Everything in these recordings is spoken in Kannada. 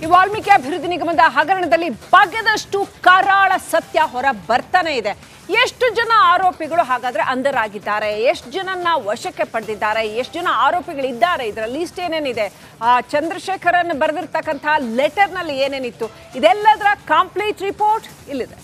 ಈ ವಾಲ್ಮೀಕಿ ಅಭಿವೃದ್ಧಿ ನಿಗಮದ ಹಗರಣದಲ್ಲಿ ಬಗೆದಷ್ಟು ಕರಾಳ ಸತ್ಯ ಹೊರ ಬರ್ತಾನೆ ಇದೆ. ಎಷ್ಟು ಜನ ಆರೋಪಿಗಳು ಹಾಗಾದ್ರೆ ಅಂಡರ್ ಆಗಿದ್ದಾರೆ, ಎಷ್ಟು ಜನನ್ನ ವಶಕ್ಕೆ ಪಡೆದಿದ್ದಾರೆ, ಎಷ್ಟು ಜನ ಆರೋಪಿಗಳಿದ್ದಾರೆ, ಇದರ ಲೀಸ್ಟ್ ಏನೇನಿದೆ, ಚಂದ್ರಶೇಖರನ್ ಬರೆದಿರ್ತಕ್ಕಂಥ ಲೆಟರ್ನಲ್ಲಿ ಏನೇನಿತ್ತು, ಇದೆಲ್ಲದರ ಕಂಪ್ಲೀಟ್ ರಿಪೋರ್ಟ್ ಇಲ್ಲಿದೆ.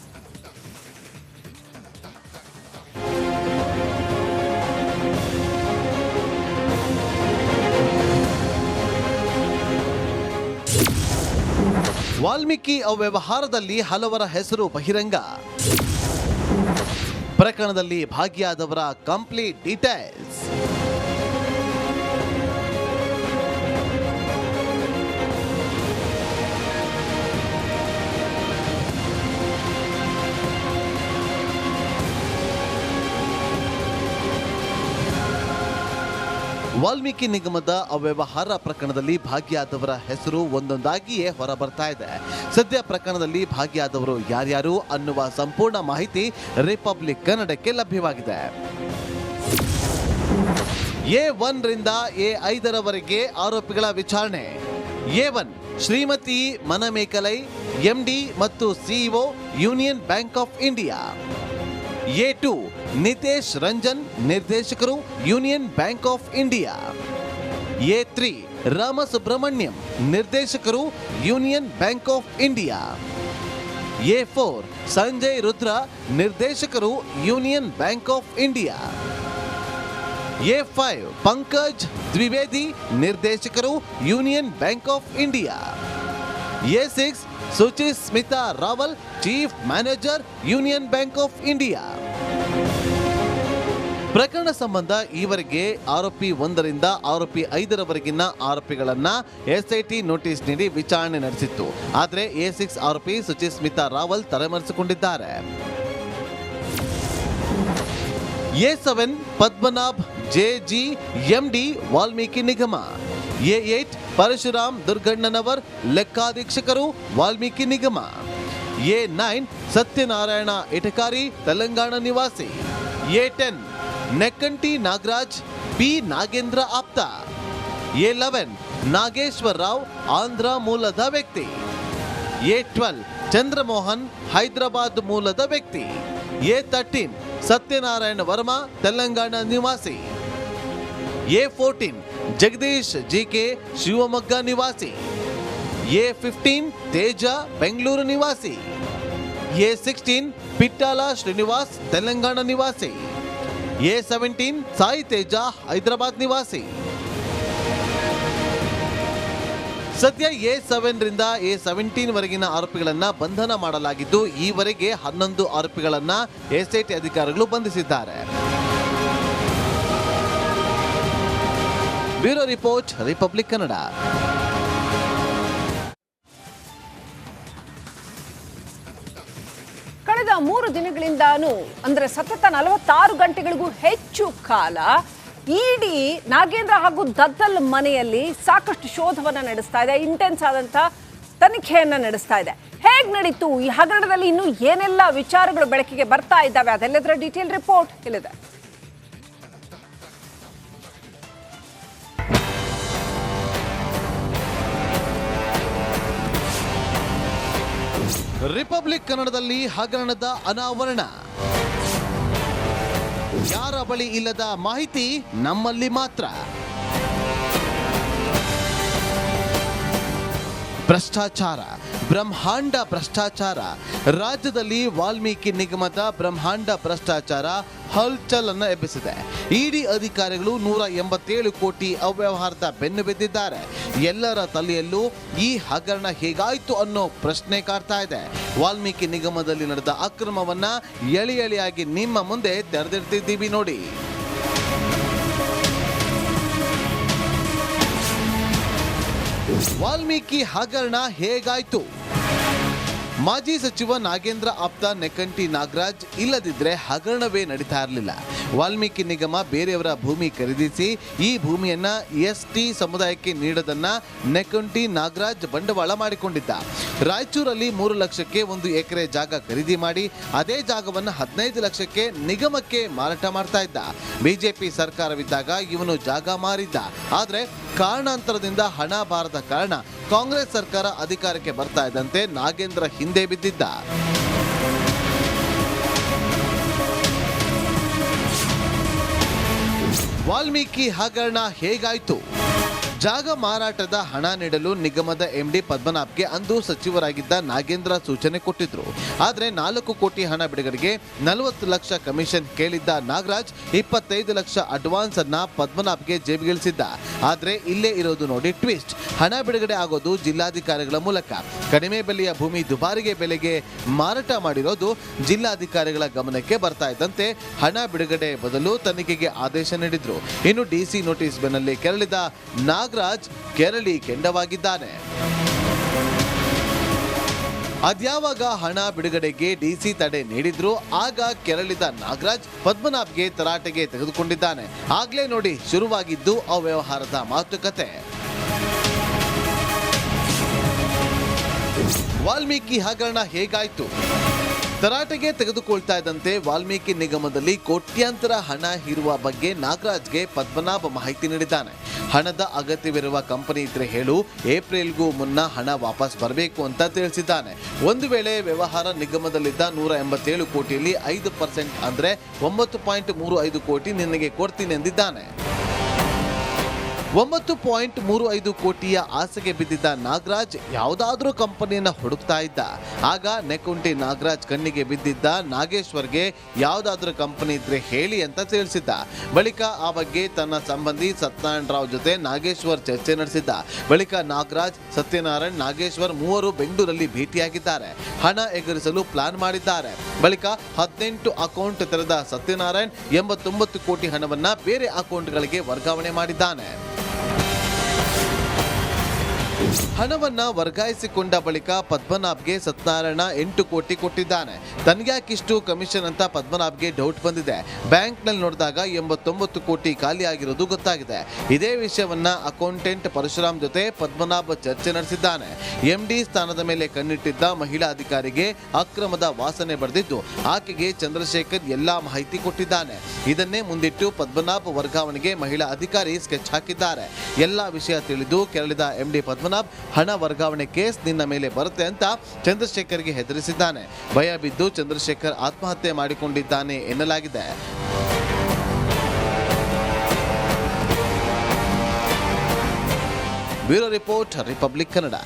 ವಾಲ್ಮೀಕಿ ಅವ್ಯವಹಾರದಲ್ಲಿ ಹಲವರ ಹೆಸರು ಬಹಿರಂಗ. ಪ್ರಕರಣದಲ್ಲಿ ಭಾಗಿಯಾದವರ ಕಂಪ್ಲೀಟ್ ಡೀಟೇಲ್ಸ್. ವಾಲ್ಮೀಕಿ ನಿಗಮದ ಅವ್ಯವಹಾರ ಪ್ರಕರಣದಲ್ಲಿ ಭಾಗಿಯಾದವರ ಹೆಸರು ಒಂದೊಂದಾಗಿಯೇ ಹೊರಬರ್ತಾ ಇದೆ. ಸದ್ಯ ಪ್ರಕರಣದಲ್ಲಿ ಭಾಗಿಯಾದವರು ಯಾರ್ಯಾರು ಅನ್ನುವ ಸಂಪೂರ್ಣ ಮಾಹಿತಿ ರಿಪಬ್ಲಿಕ್ ಕನ್ನಡಕ್ಕೆ ಲಭ್ಯವಾಗಿದೆ. A1 ರಿಂದ A5 ರವರೆಗೆ ಆರೋಪಿಗಳ ವಿಚಾರಣೆ. A1 ಶ್ರೀಮತಿ ಮನಮೇಕಲೈ, MD ಮತ್ತು CEO, Union Bank of India. A2 Nitesh Ranjan, ನಿರ್ದೇಶಕರು, Union Bank of India. A3 Ramasubramanyam, ನಿರ್ದೇಶಕರು, Union Bank of India. A4 Sanjay Rudra, ನಿರ್ದೇಶಕರು, Union Bank of India. A5 Pankaj Dwivedi, ನಿರ್ದೇಶಕರು, Union Bank of India. A6 Suchismita Rawal, chief manager, Union Bank of India. ಪ್ರಕರಣ ಸಂಬಂಧ ಈವರೆಗೆ ಆರೋಪಿ 1 ರಿಂದ ಆರೋಪಿ 5 ರವರೆಗಿನ ಆರೋಪಿಗಳನ್ನ SIT ನೋಟಿಸ್ ನೀಡಿ ವಿಚಾರಣೆ ನಡೆಸಿತ್ತು. ಆದರೆ A6 ಆರೋಪಿ ಸುಚಿಸ್ಮಿತಾ Rawal ತಲೆಮರೆಸಿಕೊಂಡಿದ್ದಾರೆ. A7 Padmanabh JG, MD, Valmiki ನಿಗಮ. A8 ಪರಶುರಾಮ್ ದುರ್ಗಣ್ಣನವರ್, ಲೆಕ್ಕಾಧೀಕ್ಷಕರು, ವಾಲ್ಮೀಕಿ ನಿಗಮ. A9 ಸತ್ಯನಾರಾಯಣ ಇಟಕಾರಿ, ತೆಲಂಗಾಣ ನಿವಾಸಿ. A10 ನೆಕ್ಕಂಟಿ ನಾಗರಾಜ್, P ನಾಗೇಂದ್ರ ಆಪ್ತ. A11 ನಾಗೇಶ್ವರ ರಾವ್, ಆಂಧ್ರ ಮೂಲದ ವ್ಯಕ್ತಿ. A12 ಚಂದ್ರಮೋಹನ್, ಹೈದರಾಬಾದ್ ಮೂಲದ ವ್ಯಕ್ತಿ. A13 ಸತ್ಯನಾರಾಯಣ ವರ್ಮಾ, ತೆಲಂಗಾಣ ನಿವಾಸಿ. A14 ಜಗದೀಶ್ GK, ಶಿವಮೊಗ್ಗ ನಿವಾಸಿ. A15 ತೇಜ, ಬೆಂಗಳೂರು ನಿವಾಸಿ. A16 ಪಿಟ್ಟಾಲ ಶ್ರೀನಿವಾಸ್, ತೆಲಂಗಾಣ ನಿವಾಸಿ. A17 ಸಾಯಿ ತೇಜ, ಹೈದರಾಬಾದ್ ನಿವಾಸಿ. ಸದ್ಯ A7 ರಿಂದ A17 ವರೆಗಿನ ಆರೋಪಿಗಳನ್ನ ಬಂಧನ ಮಾಡಲಾಗಿದ್ದು, ಈವರೆಗೆ 11 ಆರೋಪಿಗಳನ್ನ SIT ಅಧಿಕಾರಿಗಳು ಬಂಧಿಸಿದ್ದಾರೆ. Bureau report, republic Kannada. ಕಳೆದ 3 ದಿನಗಳಿಂದಾನು ಅಂದ್ರೆ ಸತತ 46 ಗಂಟೆಗಳಿಗೂ ಹೆಚ್ಚು ಕಾಲ ಇಡಿ ನಾಗೇಂದ್ರ ಹಾಗೂ ದದ್ದಲ್ ಮನೆಯಲ್ಲಿ ಸಾಕಷ್ಟು ಶೋಧವನ್ನ ನಡೆಸ್ತಾ ಇದೆ. ಇಂಟೆನ್ಸ್ ಆದಂತ ತನಿಖೆಯನ್ನ ನಡೆಸ್ತಾ ಇದೆ. ಹೇಗ್ ನಡೀತು ಈ ಹಗರಣದಲ್ಲಿ, ಇನ್ನು ಏನೆಲ್ಲ ವಿಚಾರಗಳು ಬೆಳಕಿಗೆ ಬರ್ತಾ ಇದ್ದಾವೆ, ಅದೆಲ್ಲದರ ಡೀಟೇಲ್ ರಿಪೋರ್ಟ್ ಇಲ್ಲಿದೆ. ರಿಪಬ್ಲಿಕ್ ಕನ್ನಡದಲ್ಲಿ ಹಗರಣದ ಅನಾವರಣ. ಯಾರ ಬಳಿ ಇಲ್ಲದ ಮಾಹಿತಿ ನಮ್ಮಲ್ಲಿ ಮಾತ್ರ. ಭ್ರಷ್ಟಾಚಾರ, ಬ್ರಹ್ಮಾಂಡ ಭ್ರಷ್ಟಾಚಾರ. ರಾಜ್ಯದಲ್ಲಿ ವಾಲ್ಮೀಕಿ ನಿಗಮದ ಬ್ರಹ್ಮಾಂಡ ಭ್ರಷ್ಟಾಚಾರ ಹಲ್ಚಲ್ ಅನ್ನು ಎಬ್ಬಿಸಿದೆ. ಇಡಿ ಅಧಿಕಾರಿಗಳು 187 ಕೋಟಿ ಅವ್ಯವಹಾರದ ಬೆನ್ನು ಬಿದ್ದಿದ್ದಾರೆ. ಎಲ್ಲರ ತಲೆಯಲ್ಲೂ ಈ ಹಗರಣ ಹೇಗಾಯ್ತು ಅನ್ನೋ ಪ್ರಶ್ನೆ ಕಾಡ್ತಾ ಇದೆ. ವಾಲ್ಮೀಕಿ ನಿಗಮದಲ್ಲಿ ನಡೆದ ಅಕ್ರಮವನ್ನ ಎಳೆ ಎಳೆಯಾಗಿ ನಿಮ್ಮ ಮುಂದೆ ತೆರೆದಿಡ್ತಿದ್ದೀವಿ ನೋಡಿ. ವಾಲ್ಮೀಕಿ ಹಗರಣ ಹೇಗಾಯ್ತು? ಮಾಜಿ ಸಚಿವ ನಾಗೇಂದ್ರ ಆಪ್ತ ನೆಕ್ಕಂಟಿ ನಾಗರಾಜ್ ಇಲ್ಲದಿದ್ರೆ ಹಗರಣವೇ ನಡೀತಾ ಇರಲಿಲ್ಲ. ವಾಲ್ಮೀಕಿ ನಿಗಮ ಬೇರೆಯವರ ಭೂಮಿ ಖರೀದಿಸಿ ಈ ಭೂಮಿಯನ್ನ ST ಸಮುದಾಯಕ್ಕೆ ನೀಡೋದನ್ನ ನೆಕ್ಕಂಟಿ ನಾಗರಾಜ್ ಬಂಡವಾಳ ಮಾಡಿಕೊಂಡಿದ್ದ. ರಾಯಚೂರಲ್ಲಿ 3 ಲಕ್ಷಕ್ಕೆ 1 ಎಕರೆ ಜಾಗ ಖರೀದಿ ಮಾಡಿ ಅದೇ ಜಾಗವನ್ನು 15 ಲಕ್ಷಕ್ಕೆ ನಿಗಮಕ್ಕೆ ಮಾರಾಟ ಮಾಡ್ತಾ ಇದ್ದ. ಬಿಜೆಪಿ ಸರ್ಕಾರವಿದ್ದಾಗ ಇವನು ಜಾಗ ಮಾರಿದ್ದ. ಆದ್ರೆ ಕಾರಣಾಂತರದಿಂದ ಹಣ ಬಾರದ ಕಾರಣ ಕಾಂಗ್ರೆಸ್ ಸರ್ಕಾರ ಅಧಿಕಾರಕ್ಕೆ ಬರ್ತಾ ಇದ್ದಂತೆ ನಾಗೇಂದ್ರ ಹಿಂದೆ ಬಿದ್ದಿದ್ದ. ವಾಲ್ಮೀಕಿ ಹಗರಣ ಹೇಗಾಯಿತು? ಜಾಗ ಮಾರಾಟದ ಹಣ ನೀಡಲು ನಿಗಮದ ಎಂಡಿ ಪದ್ಮನಾಭ್ಗೆ ಅಂದು ಸಚಿವರಾಗಿದ್ದ ನಾಗೇಂದ್ರ ಸೂಚನೆ ಕೊಟ್ಟಿದ್ರು. ಆದರೆ 4 ಕೋಟಿ ಹಣ ಬಿಡುಗಡೆಗೆ 40 ಲಕ್ಷ ಕಮಿಷನ್ ಕೇಳಿದ್ದ ನಾಗರಾಜ್ 25 ಲಕ್ಷ ಅಡ್ವಾನ್ಸ್ ಅನ್ನ ಪದ್ಮನಾಭ್ಗೆ ಜೇಬಿಗಿಳಿಸಿದ್ದ. ಆದರೆ ಇಲ್ಲೇ ಇರೋದು ನೋಡಿ ಟ್ವಿಸ್ಟ್. ಹಣ ಬಿಡುಗಡೆ ಆಗೋದು ಜಿಲ್ಲಾಧಿಕಾರಿಗಳ ಮೂಲಕ. ಕಡಿಮೆ ಬೆಲೆಯ ಭೂಮಿ ದುಬಾರಿಗೆ ಬೆಲೆಗೆ ಮಾರಾಟ ಮಾಡಿರೋದು ಜಿಲ್ಲಾಧಿಕಾರಿಗಳ ಗಮನಕ್ಕೆ ಬರ್ತಾ ಇದ್ದಂತೆ ಹಣ ಬಿಡುಗಡೆ ಬದಲು ತನಿಖೆಗೆ ಆದೇಶ ನೀಡಿದ್ರು. ಇನ್ನು ಡಿಸಿ ನೋಟಿಸ್ ಬೆನ್ನಲ್ಲೇ ಕೆರಳಿದ ನಾಗರಾಜ್ ಕೆರಳಿ ಕೆಂಡವಾಗಿದ್ದಾನೆ. ಅದ್ಯಾವಾಗ ಹಣ ಬಿಡುಗಡೆಗೆ ಡಿಸಿ ತಡೆ ನೀಡಿದ್ರು ಆಗ ಕೆರಳಿದ ನಾಗರಾಜ್ ಪದ್ಮನಾಭ್ಗೆ ತರಾಟೆಗೆ ತೆಗೆದುಕೊಂಡಿದ್ದಾನೆ. ಆಗ್ಲೇ ನೋಡಿ ಶುರುವಾಗಿದ್ದು ಅವ್ಯವಹಾರದ ಮಾತುಕತೆ. ವಾಲ್ಮೀಕಿ ಹಗರಣ ಹೇಗಾಯ್ತು? ತರಾಟೆಗೆ ತೆಗೆದುಕೊಳ್ತಾ ಇದ್ದಂತೆ ವಾಲ್ಮೀಕಿ ನಿಗಮದಲ್ಲಿ ಕೋಟ್ಯಾಂತರ ಹಣ ಇರುವ ಬಗ್ಗೆ ನಾಗರಾಜ್ಗೆ ಪದ್ಮನಾಭ ಮಾಹಿತಿ ನೀಡಿದ್ದಾನೆ. ಹಣದ ಅಗತ್ಯವಿರುವ ಕಂಪನಿ ಇದ್ರೆ ಹೇಳು, ಏಪ್ರಿಲ್ಗೂ ಮುನ್ನ ಹಣ ವಾಪಸ್ ಬರಬೇಕು ಅಂತ ತಿಳಿಸಿದ್ದಾನೆ. ಒಂದು ವೇಳೆ ವ್ಯವಹಾರ ನಿಗಮದಲ್ಲಿದ್ದ 187 ಕೋಟಿಯಲ್ಲಿ 5% ಅಂದ್ರೆ 9.35 ಕೋಟಿ ನಿನಗೆ ಕೊಡ್ತೀನಿ ಎಂದಿದ್ದಾನೆ. 9.35 ಕೋಟಿಯ ಆಸೆಗೆ ಬಿದ್ದಿದ್ದ ನಾಗರಾಜ್ ಯಾವುದಾದ್ರೂ ಕಂಪನಿಯನ್ನ ಹುಡುಕ್ತಾ ಇದ್ದ. ಆಗ ನೆಕುಂಟಿ ನಾಗರಾಜ್ ಕಣ್ಣಿಗೆ ಬಿದ್ದಿದ್ದ ನಾಗೇಶ್ವರ್ಗೆ ಯಾವುದಾದ್ರೂ ಕಂಪನಿ ಇದ್ರೆ ಹೇಳಿ ಅಂತ ತಿಳಿಸಿದ್ದ. ಬಳಿಕ ಆ ಬಗ್ಗೆ ತನ್ನ ಸಂಬಂಧಿ ಸತ್ಯನಾರಾಯಣ ರಾವ್ ಜೊತೆ ನಾಗೇಶ್ವರ್ ಚರ್ಚೆ ನಡೆಸಿದ್ದ. ಬಳಿಕ ನಾಗರಾಜ್, ಸತ್ಯನಾರಾಯಣ್, ನಾಗೇಶ್ವರ್ ಮೂವರು ಬೆಂಗಳೂರಲ್ಲಿ ಭೇಟಿಯಾಗಿದ್ದಾರೆ. ಹಣ ಎಗರಿಸಲು ಪ್ಲಾನ್ ಮಾಡಿದ್ದಾರೆ. ಬಳಿಕ 18 ಅಕೌಂಟ್ ತೆರೆದ ಸತ್ಯನಾರಾಯಣ್ 89 ಕೋಟಿ ಹಣವನ್ನ ಬೇರೆ ಅಕೌಂಟ್ಗಳಿಗೆ ವರ್ಗಾವಣೆ ಮಾಡಿದ್ದಾನೆ. ಹಣವನ್ನ ವರ್ಗಾಯಿಸಿಕೊಂಡ ಬಳಿಕ ಪದ್ಮನಾಭ್ಗೆ ಸತ್ಯನಾರಾಯಣ 8 ಕೋಟಿ ಕೊಟ್ಟಿದ್ದಾನೆ. ತನ್ಗ್ಯಾಕಿಷ್ಟು ಕಮಿಷನ್ ಅಂತ ಪದ್ಮನಾಭ್ಗೆ ಡೌಟ್ ಬಂದಿದೆ. ಬ್ಯಾಂಕ್ನಲ್ಲಿ ನೋಡಿದಾಗ 89 ಕೋಟಿ ಖಾಲಿ ಆಗಿರೋದು ಗೊತ್ತಾಗಿದೆ. ಇದೇ ವಿಷಯವನ್ನ ಅಕೌಂಟೆಂಟ್ ಪರಶುರಾಮ್ ಜೊತೆ ಪದ್ಮನಾಭ್ ಚರ್ಚೆ ನಡೆಸಿದ್ದಾನೆ. ಎಂಡಿ ಸ್ಥಾನದ ಮೇಲೆ ಕಣ್ಣಿಟ್ಟಿದ್ದ ಮಹಿಳಾ ಅಧಿಕಾರಿಗೆ ಅಕ್ರಮದ ವಾಸನೆ ಬರೆದಿದ್ದು ಆಕೆಗೆ ಚಂದ್ರಶೇಖರ್ ಎಲ್ಲಾ ಮಾಹಿತಿ ಕೊಟ್ಟಿದ್ದಾನೆ. ಇದನ್ನೇ ಮುಂದಿಟ್ಟು ಪದ್ಮನಾಭ್ ವರ್ಗಾವಣೆಗೆ ಮಹಿಳಾ ಅಧಿಕಾರಿ ಸ್ಕೆಚ್ ಹಾಕಿದ್ದಾರೆ. ಎಲ್ಲಾ ವಿಷಯ ತಿಳಿದು ಕೆರಳಿದ ಎಂಡಿ ಪದ್ಮನಾಭ್ ಹಣ ವರ್ಗಾವಣೆ ಕೇಸ್ ನಿನ್ನ ಮೇಲೆ ಬರುತ್ತೆ ಅಂತ ಚಂದ್ರಶೇಖರ್ಗೆ ಹೆದರಿಸಿದ್ದಾನೆ. ಭಯ ಬಿದ್ದು ಚಂದ್ರಶೇಖರ್ ಆತ್ಮಹತ್ಯೆ ಮಾಡಿಕೊಂಡಿದ್ದಾನೆ ಎನ್ನಲಾಗಿದೆ. Bureau report, republic Kannada.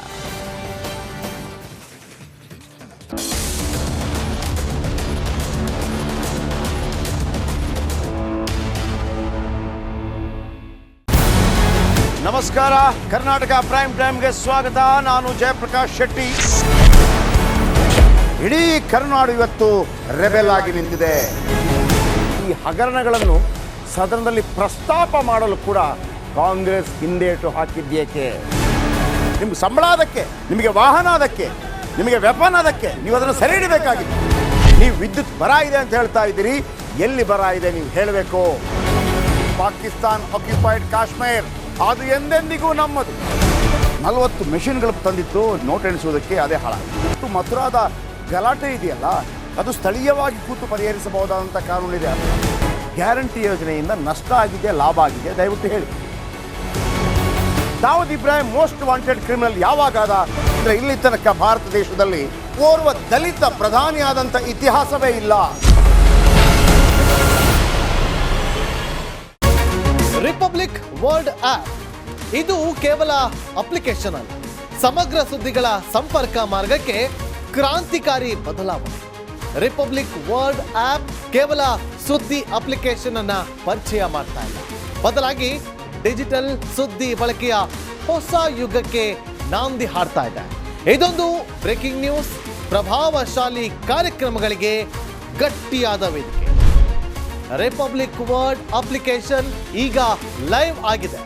ನಮಸ್ಕಾರ, ಕರ್ನಾಟಕ ಪ್ರೈಮ್ ಟೈಮ್ಗೆ ಸ್ವಾಗತ. ನಾನು ಜಯಪ್ರಕಾಶ್ ಶೆಟ್ಟಿ. ಇಡೀ ಕರ್ನಾಡು ಇವತ್ತು ರೆಬೆಲ್ ಆಗಿ ನಿಂತಿದೆ. ಈ ಹಗರಣಗಳನ್ನು ಸದನದಲ್ಲಿ ಪ್ರಸ್ತಾಪ ಮಾಡಲು ಕೂಡ ಕಾಂಗ್ರೆಸ್ ಹಿಂದೇಟು ಹಾಕಿದ್ದೇಕೆ? ನಿಮ್ಗೆ ಸಂಬಳ ಅದಕ್ಕೆ, ನಿಮಗೆ ವಾಹನ ಅದಕ್ಕೆ, ನಿಮಗೆ ವೆಪನ್ ಅದಕ್ಕೆ, ನೀವು ಅದನ್ನು ಸೆರೆ ಹಿಡಿಬೇಕಾಗಿತ್ತು. ನೀವು ವಿದ್ಯುತ್ ಬರ ಇದೆ ಅಂತ ಹೇಳ್ತಾ ಇದ್ದೀರಿ, ಎಲ್ಲಿ ಬರ ಇದೆ ನೀವು ಹೇಳಬೇಕು. ಪಾಕಿಸ್ತಾನ್ ಆಕ್ಯುಪೈಡ್ ಕಾಶ್ಮೀರ್ ಅದು ಎಂದೆಂದಿಗೂ ನಮ್ಮದು. 40 ಮೆಷಿನ್ಗಳು ತಂದಿತ್ತು ನೋಟ್ ಎಣಿಸುವುದಕ್ಕೆ, ಅದೇ ಹಾಳಾಗಿತ್ತು. ಮಥುರಾದ ಗಲಾಟೆ ಇದೆಯಲ್ಲ, ಅದು ಸ್ಥಳೀಯವಾಗಿ ಕೂತು ಪರಿಹರಿಸಬಹುದಾದಂಥ ಕಾನೂನಿದೆ. ಗ್ಯಾರಂಟಿ ಯೋಜನೆಯಿಂದ ನಷ್ಟ ಆಗಿದೆ, ಲಾಭ ಆಗಿದೆ, ದಯವಿಟ್ಟು ಹೇಳಿ. Dawood Ibrahim most wanted criminal ಯಾವಾಗಾದ ಅಂದರೆ ಇಲ್ಲಿ ತನಕ ಭಾರತ ದೇಶದಲ್ಲಿ ಓರ್ವ ದಲಿತ ಪ್ರಧಾನಿಯಾದಂಥ ಇತಿಹಾಸವೇ ಇಲ್ಲ. ರಿಪಬ್ಲಿಕ್ ವರ್ಲ್ಡ್ ಆಪ್ ಇದು ಕೇವಲ ಅಪ್ಲಿಕೇಶನ್ ಅಲ್ಲ, ಸಮಗ್ರ ಸುದ್ದಿಗಳ ಸಂಪರ್ಕ ಮಾರ್ಗಕ್ಕೆ ಕ್ರಾಂತಿಕಾರಿ ಬದಲಾವಣೆ. ರಿಪಬ್ಲಿಕ್ ವರ್ಲ್ಡ್ ಆಪ್ ಕೇವಲ ಸುದ್ದಿ ಅಪ್ಲಿಕೇಶನ್ ಅನ್ನ ಪರಿಚಯ ಮಾಡ್ತಾ ಇಲ್ಲ, ಬದಲಾಗಿ ಡಿಜಿಟಲ್ ಸುದ್ದಿ ಬಳಕೆಯ ಹೊಸ ಯುಗಕ್ಕೆ ನಾಂದಿ ಹಾಡ್ತಾ ಇದೆ. ಇದೊಂದು ಬ್ರೇಕಿಂಗ್ ನ್ಯೂಸ್, ಪ್ರಭಾವಶಾಲಿ ಕಾರ್ಯಕ್ರಮಗಳಿಗೆ ಗಟ್ಟಿಯಾದ ವೇದಿಕೆ. ರಿಪಬ್ಲಿಕ್ ವರ್ಲ್ಡ್ ಅಪ್ಲಿಕೇಶನ್ ಈಗ ಲೈವ್ ಆಗಿದೆ.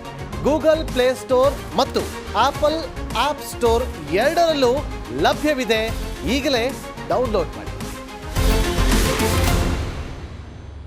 ಗೂಗಲ್ ಪ್ಲೇ ಸ್ಟೋರ್ ಮತ್ತು ಆಪಲ್ ಆಪ್ ಸ್ಟೋರ್ ಎರಡರಲ್ಲೂ ಲಭ್ಯವಿದೆ. ಈಗಲೇ ಡೌನ್ಲೋಡ್ ಮಾಡಿ.